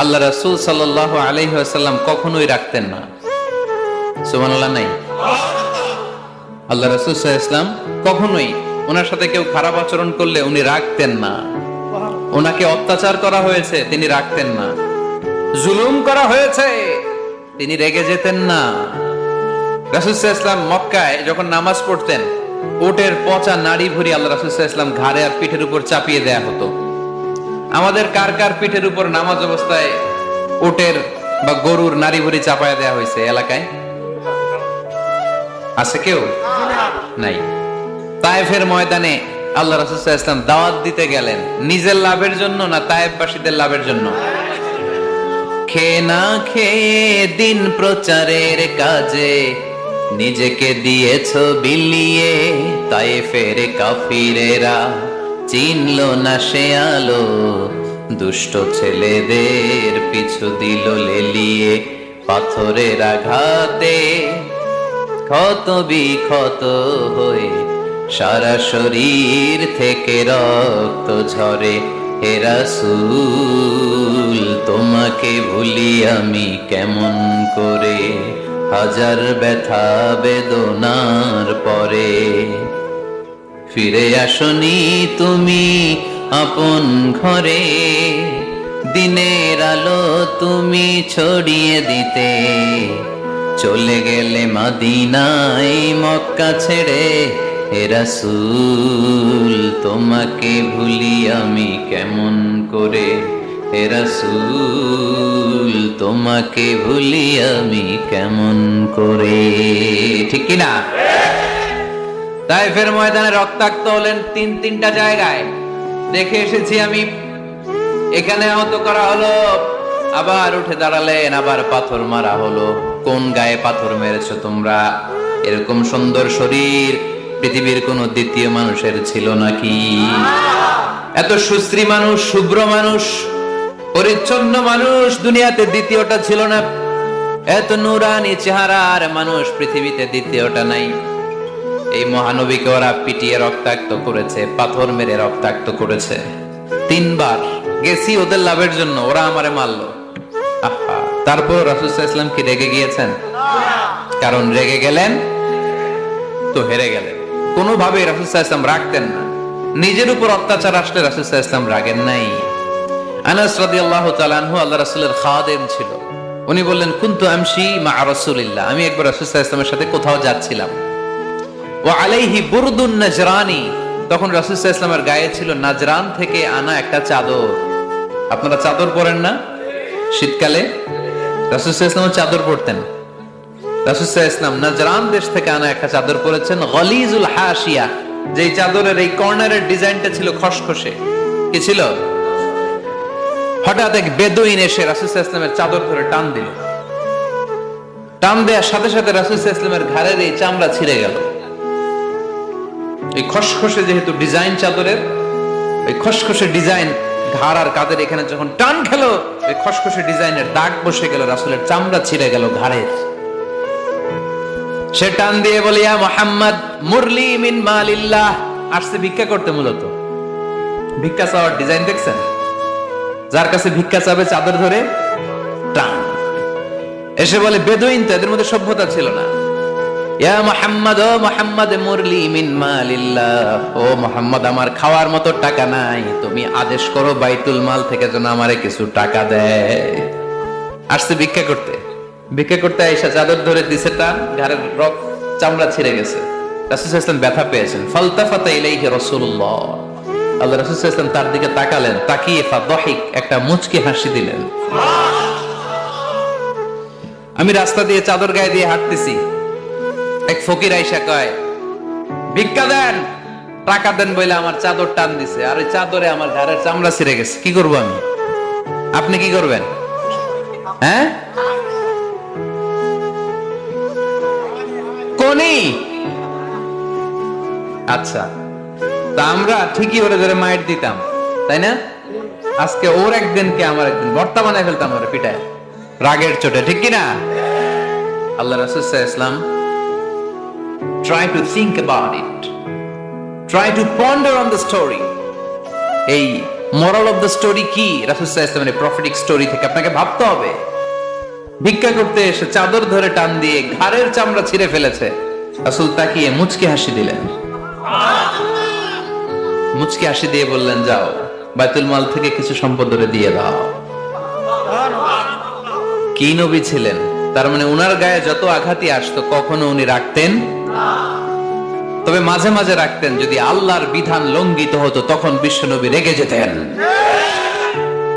আল্লাহ রাসূল সাল্লাল্লাহু আলাইহি ওয়াসাল্লাম কখনোই রাখতেন না। সুবহানাল্লাহ নাই? আল্লাহ রাসূল সাল্লাল্লাহু আলাইহি ওয়াসাল্লাম কখনোই ওনার সাথে কেউ খারাপ আচরণ করলে উনি রাখতেন না। ওনাকে অত্যাচার করা হয়েছে, তিনি রাখতেন না। জুলুম করা হয়েছে, তিনি রেগে যেতেন না। রাসূল সাল্লাল্লাহু আলাইহি ওয়াসাল্লাম মক্কায় যখন নামাজ পড়তেন, উটের পচা নাড়ি ভুঁড়ি আল্লাহ রাসূল সাল্লাল্লাহু আলাইহি ওয়াসাল্লাম ঘাড়ে আর পিঠের উপর চাপিয়ে দেয়া হতো। আমাদের কার কার পিঠের উপর নামাজ অবস্থায় উটের বা গরুর নাড়ি ভুঁড়ি চাপায়া দেয়া হয়েছে এলাকায়? আছে কেউ? নাই। তায়েফের ময়দানে আল্লাহ রাসূল সাল্লাল্লাহু আলাইহি ওয়াসাল্লাম দাওয়াত দিতে গেলেন, নিজের লাভের জন্য না তায়েফবাসীদের লাভের জন্য? খেয়ে না খেয়ে দিন প্রচারের কাজে নিজেকে দিয়েছ বিলিয়ে, তায়েফের কাফিরেরা চিনল না সে আলো, দুষ্ট ছেলেদের পিছু দিল লেলিয়ে, পাথরের আঘাতে ক্ষত বিক্ষত হয়ে সারা শরীর থেকে রক্ত ঝরে। হে রাসূল তোমাকে ভুলি আমি কেমন করে, হাজার ব্যথা বেদনার পরে। ফিরে আসনি তুমি আপন ঘরে, দিনের আলো তুমি ছড়িয়ে দিতে, চলে গেলে মদিনায় মক্কা ছেড়ে। হে রাসূল তোমাকে ভুলি আমি কেমন করে, হে রাসূল তোমাকে ভুলি আমি কেমন করে। ঠিক কি না? তায়েফের ময়দানে রক্তাক্ত হলেন তিনটা জায়গায়, দেখে এসেছি আমি। এখানে আহত করা হলো, আবার উঠে দাঁড়ালেন, আবার পাথর মারা হলো। কোন গায়ে পাথর মেরেছো তোমরা? এরকম সুন্দর শরীর পৃথিবীর কোন দ্বিতীয় মানুষের ছিল নাকি? এত সুশ্রী মানুষ, শুভ্র মানুষ, পরিচ্ছন্ন মানুষ দুনিয়াতে দ্বিতীয়টা ছিল না। এত নুরানি চেহারার মানুষ পৃথিবীতে দ্বিতীয়টা নাই। এই মহানবীকে ওরা পিটিয়ে রক্তাক্ত করেছে, পাথর মেরে রক্তাক্ত করেছে। 3 বার গেছি ওদের লাভের জন্য, ওরা আমারে মারলো। আহা, তারপর রাসূল সাল্লাল্লাহু আলাইহি ওয়াসাল্লাম কি রেগে গিয়েছেন? কারণ রেগে গেলেন তো হেরে গেলেন। কোনোভাবে রাসূল সাল্লাল্লাহু আলাইহি ওয়াসাল্লাম রাখতেন না। নিজের উপর অত্যাচার আসলে রাসূল সাল্লাল্লাহু আলাইহি ওয়াসাল্লাম রাগেন নাই। আনাস রাদিয়াল্লাহু তাআলা আনহু আল্লাহ রাসূলের খাদেম ছিল। উনি বললেন, কুনতু আমশি মা রাসূলিল্লাহ, আমি একবার রাসূল সাল্লাল্লাহু আলাইহি ওয়াসাল্লামের সাথে কোথাও যাচ্ছিলাম। ওয়া আলাইহি বুরদুন নাজরানি, তখন রাসূল সাল্লাল্লাহু আলাইহি ওয়াসাল্লামের গায়ে ছিল নাজরান থেকে আনা একটা চাদর। আপনারা চাদর পরেন না শীতকালে? রাসূল সাল্লাল্লাহু আলাইহি ওয়াসাল্লাম চাদর পরতেন। রাসূল সাল্লাল্লাহু আলাইহি ওয়াসাল্লাম নাজরান দেশ থেকে আনা একটা চাদর পরেছেন, গলিজুল হাশিয়া, যেই চাদরের এই কর্নারের ডিজাইনটা ছিল খসখসে। কি ছিল? হঠাৎ এক বেদুইন এসে রাসূল সাল্লাল্লাহু আলাইহি ওয়াসাল্লামের চাদর ধরে টান দিল। টান দেওয়ার সাথে সাথে রাসূল সাল্লাল্লাহু আলাইহি ওয়াসাল্লামের ঘাড়ের এই চামড়া ছিঁড়ে গেল। এই খসখসে যেহেতু ডিজাইন চাদরের, ওই খসখসে ডিজাইন ঘাড় আর কাঁধের এখানে যখন টান খেলো, ওই খসখসে ডিজাইনের দাগ বসে গেল, রাসূলের চামড়া ছিঁড়ে গেল ঘাড়ের। সে টান দিয়ে বলে, ইয়া মুহাম্মদ মুরলি মিন মালিল্লাহ, আসছে ভিক্ষা করতে। মূলত ভিক্ষা চাওয়ার ডিজাইন দেখছেন? যার কাছে ভিক্ষা চাবে চাদর ধরে টান। এসে বলে, বেদুইন তো, এদের মধ্যে সভ্যতা ছিল না। ইয়া মুহাম্মদ, ও মুহাম্মদ মুরলি মিন মালিল্লাহ, ও মুহাম্মদ আমার খাওয়ার মতো টাকা নাই, তুমি আদেশ করো বাইতুল মাল থেকে যেন আমারে কিছু টাকা দেয়। আসছে ভিক্ষা করতে। ভিক্ষা করতে আয়েশা চাদর ধরে দিছে টান, ঘাড়ের রক্ত চামড়া ছিঁড়ে গেছে। রাসূল সাল্লাল্লাহু আলাইহি ওয়াসাল্লাম ব্যথা পেয়েছেন। ফালতাফাতা ইলাইহি রাসূলুল্লাহ, আল্লাহ রাসূল সাল্লাল্লাহু আলাইহি ওয়াসাল্লাম তার দিকে তাকালেন, তাকিয়ে ফাদহিক, একটা মুচকি হাসি দিলেন। আমি রাস্তা দিয়ে চাদর গায়ে দিয়ে হাঁটতেছি, এক ফকির আয়েশা কয়, ভিক্ষা দেন, টাকা দেন বলে আমার চাদর টান দিছে, আর ওই চাদরে আমার ঘাড়ের চামড়া ছিঁড়ে গেছে। কি করব আমি? আপনি কি করবেন? হ্যাঁ, কোনি? আচ্ছা, তা আমরা ঠিকই ওরে ধরে মাইর দিতাম, তাই না? আজকে ওর একদিন কে আমার একদিন ভর্তা বানায় ফেলতাম ওরে পিটায়, রাগের চোটে। ঠিক কিনা? আল্লাহ রাসূল সাল্লাল্লাহু আলাইহি ওয়াসাল্লাম try to think about it, try to ponder on the story. এই মোরাল অফ দ্য স্টোরি কি? রাসূল সাল্লাল্লাহু আলাইহি ওয়াসাল্লামের প্রফেটিক স্টোরি থেকে আপনাকে ভাবতে হবে। ভিক্ষা করতে এসে চাদর ধরে টান দিয়ে ঘাড়ের চামড়া ছিঁড়ে ফেলেছে, রাসূল তাকিয়ে মুচকি হাসি দিলেন, মুচকি হাসি দিয়ে বললেন, যাও বাইতুল মাল থেকে কিছু সম্পদ ধরে দিয়ে দাও। কি নবী ছিলেন! তার মানে উনার গায়ে যত আঘাতই আসতো কখনো উনি রাখতেন, তবে মাঝে মাঝে রাখতেন। যদি আল্লাহর বিধান লঙ্ঘিত হতো তখন বিশ্বনবী রেগে যেতেন।